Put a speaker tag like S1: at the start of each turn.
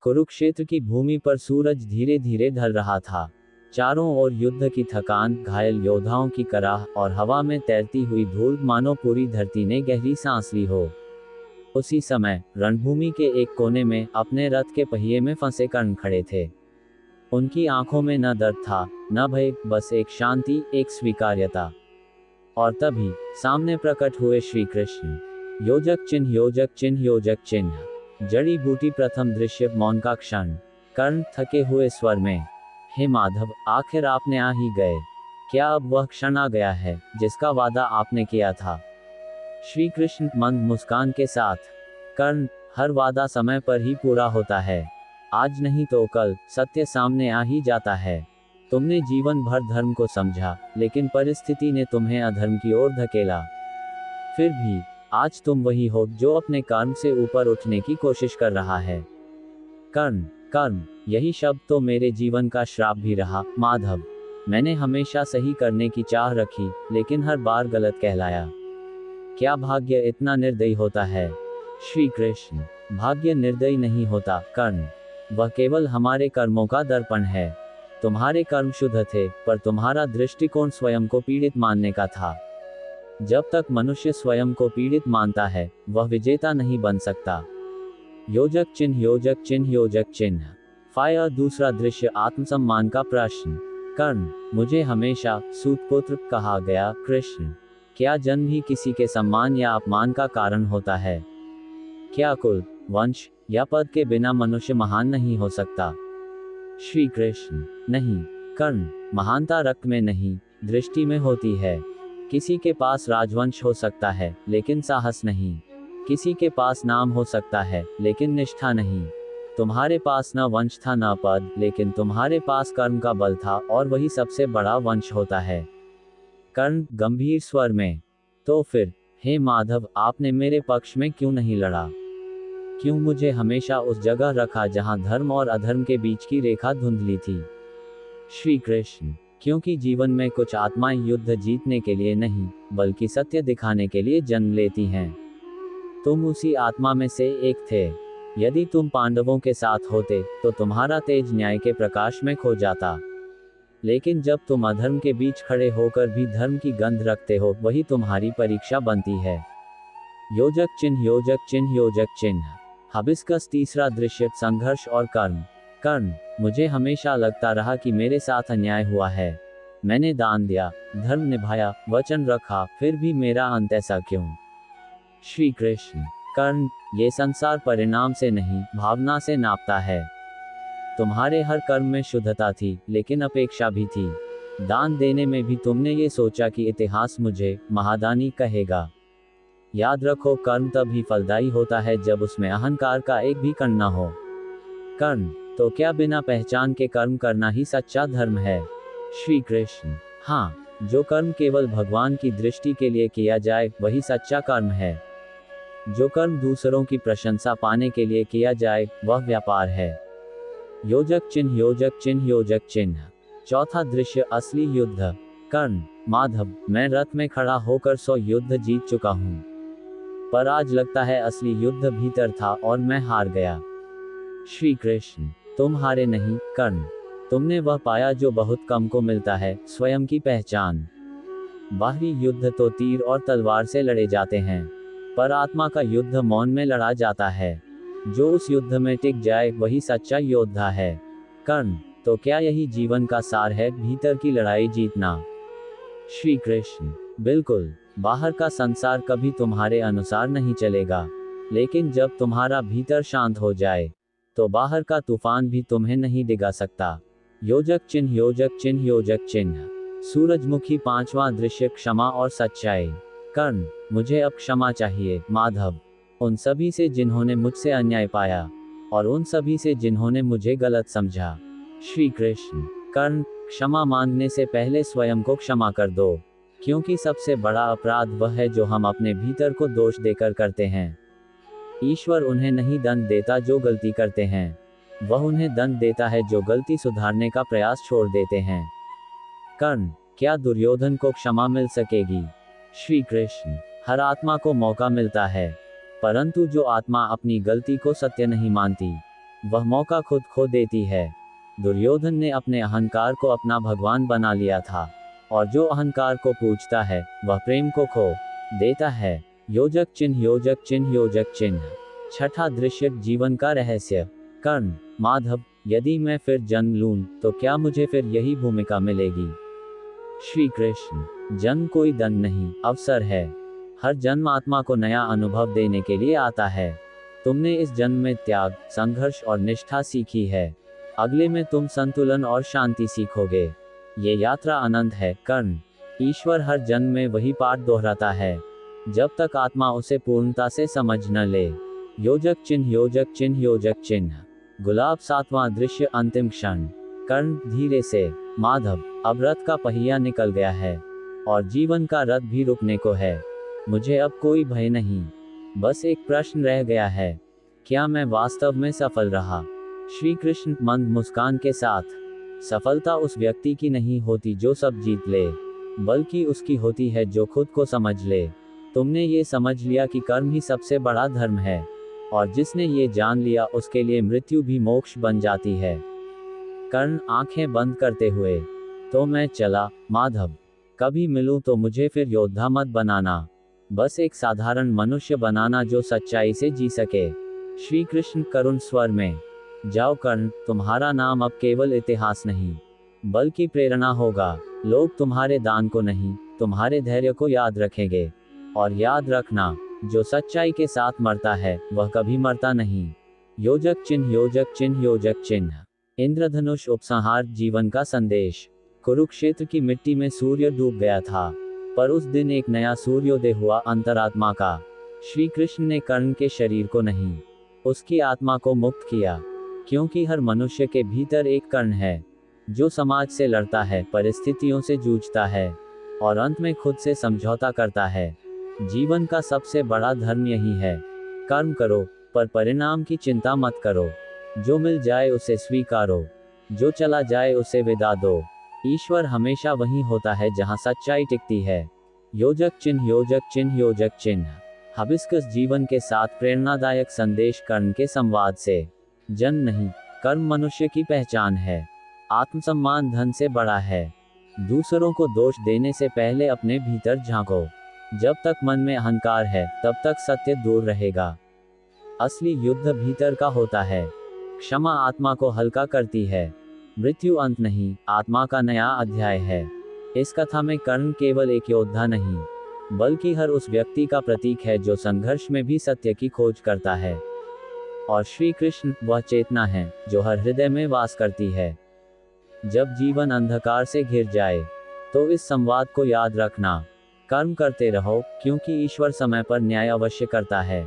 S1: कुरुक्षेत्र की भूमि पर सूरज धीरे धीरे ढल रहा था। चारों ओर युद्ध की थकान, घायल योद्धाओं की कराह और हवा में तैरती हुई धूल, मानो पूरी धरती ने गहरी सांस ली हो। उसी समय रणभूमि के एक कोने में अपने रथ के पहिए में फंसे कर्ण खड़े थे। उनकी आंखों में न दर्द था, न भय, बस एक शांति, एक स्वीकार्यता। और तभी सामने प्रकट हुए श्री कृष्ण। योजक चिन्ह, योजक चिन्ह, योजक चिन्ह। जड़ी बूटी प्रथम दृश्य, मौन का क्षण। कर्ण थके हुए स्वर में, हे माधव, आखिर आपने आ ही गए। क्या अब वह क्षण आ गया है जिसका वादा आपने किया था? श्री कृष्ण मंद मुस्कान के साथ, कर्ण, हर वादा समय पर ही पूरा होता है। आज नहीं तो कल सत्य सामने आ ही जाता है। तुमने जीवन भर धर्म को समझा, लेकिन परिस्थिति ने तुम्हें अधर्म की ओर धकेला। फिर भी आज तुम वही हो जो अपने कर्म से ऊपर उठने की कोशिश कर रहा है। कर्म, कर्म, यही शब्द तो मेरे जीवन का श्राप भी रहा, माधव। मैंने हमेशा सही करने की चाह रखी, लेकिन हर बार गलत कहलाया। क्या भाग्य इतना निर्दयी होता है? श्री कृष्ण, भाग्य निर्दयी नहीं होता कर्ण, वह केवल हमारे कर्मों का दर्पण है। तुम्हारे कर्म शुद्ध थे, पर तुम्हारा दृष्टिकोण स्वयं को पीड़ित मानने का था। जब तक मनुष्य स्वयं को पीड़ित मानता है, वह विजेता नहीं बन सकता। योजक चिन्ह, योजक चिन्ह, योजक चिन्ह। फायर दूसरा दृश्य, आत्मसम्मान का प्रश्न। कर्ण, मुझे हमेशा सूतपुत्र कहा गया, कृष्ण। क्या जन्म ही किसी के सम्मान या अपमान का कारण होता है? क्या कुल, वंश या पद के बिना मनुष्य महान नहीं हो सकता? श्री कृष्ण, नहीं कर्ण, महानता रक्त में नहीं, दृष्टि में होती है। किसी के पास राजवंश हो सकता है, लेकिन साहस नहीं। किसी के पास नाम हो सकता है, लेकिन निष्ठा नहीं। तुम्हारे पास न वंश था न पद, लेकिन तुम्हारे पास कर्म का बल था, और वही सबसे बड़ा वंश होता है। कर्ण गंभीर स्वर में, तो फिर हे माधव, आपने मेरे पक्ष में क्यों नहीं लड़ा? क्यों मुझे हमेशा उस जगह रखा जहां धर्म और अधर्म के बीच की रेखा धुंधली थी? श्री कृष्ण, क्योंकि जीवन में कुछ आत्माएं युद्ध जीतने के लिए नहीं, बल्कि सत्य दिखाने के लिए जन्म लेती हैं। तुम उसी आत्मा में से एक थे। यदि तुम पांडवों के साथ होते, तो तुम्हारा तेज न्याय के प्रकाश में खो जाता। लेकिन जब तुम अधर्म के बीच खड़े होकर भी धर्म की गंध रखते हो, वही तुम्हारी परीक्षा बनती है। योजक चिन्ह, योजक चिन्ह, योजक चिन्ह। हिबिस्कस तीसरा दृश्य, संघर्ष और कर्म। कर्ण, मुझे हमेशा लगता रहा कि मेरे साथ अन्याय हुआ है। मैंने दान दिया, धर्म निभाया, वचन रखा, फिर भी मेरा अंत ऐसा क्यों? श्री कृष्ण, कर्ण, ये संसार परिणाम से नहीं, भावना से नापता है। तुम्हारे हर कर्म में शुद्धता थी, लेकिन अपेक्षा भी थी। दान देने में भी तुमने ये सोचा कि इतिहास मुझे महादानी कहेगा। याद रखो, कर्म तभी फलदायी होता है जब उसमें अहंकार का एक भी कण न हो। कर्ण, तो क्या बिना पहचान के कर्म करना ही सच्चा धर्म है? श्री कृष्ण, हाँ, जो कर्म केवल भगवान की दृष्टि के लिए किया जाए, वही सच्चा कर्म है। जो कर्म दूसरों की प्रशंसा पाने के लिए किया जाए, वह व्यापार है। योजक चिन्ह, योजक चिन्ह, योजक चिन्ह। चौथा दृश्य, असली युद्ध। कर्ण, माधव, मैं रथ में खड़ा होकर 100 युद्ध जीत चुका हूँ, पर आज लगता है असली युद्ध भीतर था और मैं हार गया। श्री कृष्ण, तुम हारे नहीं कर्ण, तुमने वह पाया जो बहुत कम को मिलता है, स्वयं की पहचान। बाहरी युद्ध तो तीर और तलवार से लड़े जाते हैं, पर आत्मा का युद्ध मौन में लड़ा जाता है। जो उस युद्ध में टिक जाए, वही सच्चा योद्धा है। कर्ण, तो क्या यही जीवन का सार है, भीतर की लड़ाई जीतना? श्री कृष्ण, बिल्कुल। बाहर का संसार कभी तुम्हारे अनुसार नहीं चलेगा, लेकिन जब तुम्हारा भीतर शांत हो जाए, तो बाहर का तूफान भी तुम्हें नहीं डिगा सकता। योजक चिन्ह, योजक चिन्ह, योजक चिन्ह। सूरजमुखी पांचवां दृश्य, क्षमा और सच्चाई। कर्ण, मुझे अब क्षमा चाहिए, माधव, उन सभी से जिन्होंने मुझसे अन्याय पाया, और उन सभी से जिन्होंने मुझे गलत समझा। श्री कृष्ण, कर्ण, क्षमा मांगने से पहले स्वयं को क्षमा कर दो, क्योंकि सबसे बड़ा अपराध वह है जो हम अपने भीतर को दोष देकर करते हैं। ईश्वर उन्हें नहीं दंड देता जो गलती करते हैं, वह उन्हें दंड देता है जो गलती सुधारने का प्रयास छोड़ देते हैं। कर्ण, क्या दुर्योधन को क्षमा मिल सकेगी? श्री कृष्ण, हर आत्मा को मौका मिलता है, परंतु जो आत्मा अपनी गलती को सत्य नहीं मानती, वह मौका खुद खो देती है। दुर्योधन ने अपने अहंकार को अपना भगवान बना लिया था, और जो अहंकार को पूजता है वह प्रेम को खो देता है। योजक चिन्ह, योजक चिन्ह, योजक चिन्ह। छठा दृश्य, जीवन का रहस्य। कर्ण, माधव, यदि मैं फिर जन्म लूं तो क्या मुझे फिर यही भूमिका मिलेगी? श्री कृष्ण, जन्म कोई दंड नहीं, अवसर है। हर जन्म आत्मा को नया अनुभव देने के लिए आता है। तुमने इस जन्म में त्याग, संघर्ष और निष्ठा सीखी है। अगले में तुम संतुलन और शांति सीखोगे। ये यात्रा अनंत है कर्ण। ईश्वर हर जन्म में वही पाठ दोहराता है, जब तक आत्मा उसे पूर्णता से समझ न ले। योजक चिन्ह, योजक चिन्ह, योजक चिन्ह। गुलाब, सातवां दृश्य, अंतिम क्षण। कर्ण, धीरे से। माधव, अब रथ का पहिया निकल गया है, और जीवन का रथ भी रुकने को है। मुझे अब कोई भय नहीं, बस एक प्रश्न रह गया है, क्या मैं वास्तव में सफल रहा? श्री कृष्ण, मंद मुस्कान के साथ, सफलता उस व्यक्ति की नहीं होती जो सब जीत ले, बल्कि उसकी होती है जो खुद को समझ ले। तुमने ये समझ लिया कि कर्म ही सबसे बड़ा धर्म है, और जिसने ये जान लिया उसके लिए मृत्यु भी मोक्ष बन जाती है। कर्ण, आंखें बंद करते हुए, तो मैं चला। माधव, कभी मिलूं तो मुझे फिर योद्धा मत बनाना, बस एक साधारण मनुष्य बनाना जो सच्चाई से जी सके। श्री कृष्ण, करुण स्वर में, जाओ कर्ण, तुम्हारा नाम अब केवल इतिहास नहीं, बल्कि प्रेरणा होगा। लोग तुम्हारे दान को नहीं, तुम्हारे धैर्य को याद रखेंगे। और याद रखना, जो सच्चाई के साथ मरता है वह कभी मरता नहीं। योजक चिन्ह, योजक चिन्ह, योजक चिन्ह। इंद्रधनुष उपसंहार, जीवन का संदेश। कुरुक्षेत्र की मिट्टी में सूर्य डूब गया था, पर उस दिन एक नया सूर्योदय हुआ, अंतरात्मा का। श्री कृष्ण ने कर्ण के शरीर को नहीं, उसकी आत्मा को मुक्त किया, क्योंकि हर मनुष्य के भीतर एक कर्ण है, जो समाज से लड़ता है, परिस्थितियों से जूझता है, और अंत में खुद से समझौता करता है। जीवन का सबसे बड़ा धर्म यही है, कर्म करो, पर परिणाम की चिंता मत करो। जो मिल जाए उसे स्वीकारो, जो चला जाए उसे विदा दो। ईश्वर हमेशा वहीं होता है जहां सच्चाई टिकती है। योजक चिन्ह, योजक चिन्ह, योजक चिन्ह। हिबिस्कस, जीवन के साथ प्रेरणादायक संदेश। कर्ण के संवाद से, जन्म नहीं, कर्म मनुष्य की पहचान है। आत्मसम्मान धन से बड़ा है। दूसरों को दोष देने से पहले अपने भीतर झांको। जब तक मन में अहंकार है तब तक सत्य दूर रहेगा। असली युद्ध भीतर का होता है। क्षमा आत्मा को हल्का करती है। मृत्यु अंत नहीं, आत्मा का नया अध्याय है। इस कथा में कर्ण केवल एक योद्धा नहीं, बल्कि हर उस व्यक्ति का प्रतीक है जो संघर्ष में भी सत्य की खोज करता है। और श्री कृष्ण वह चेतना है जो हर हृदय में वास करती है। जब जीवन अंधकार से घिर जाए तो इस संवाद को याद रखना, कर्म करते रहो, क्योंकि ईश्वर समय पर न्याय अवश्य करता है।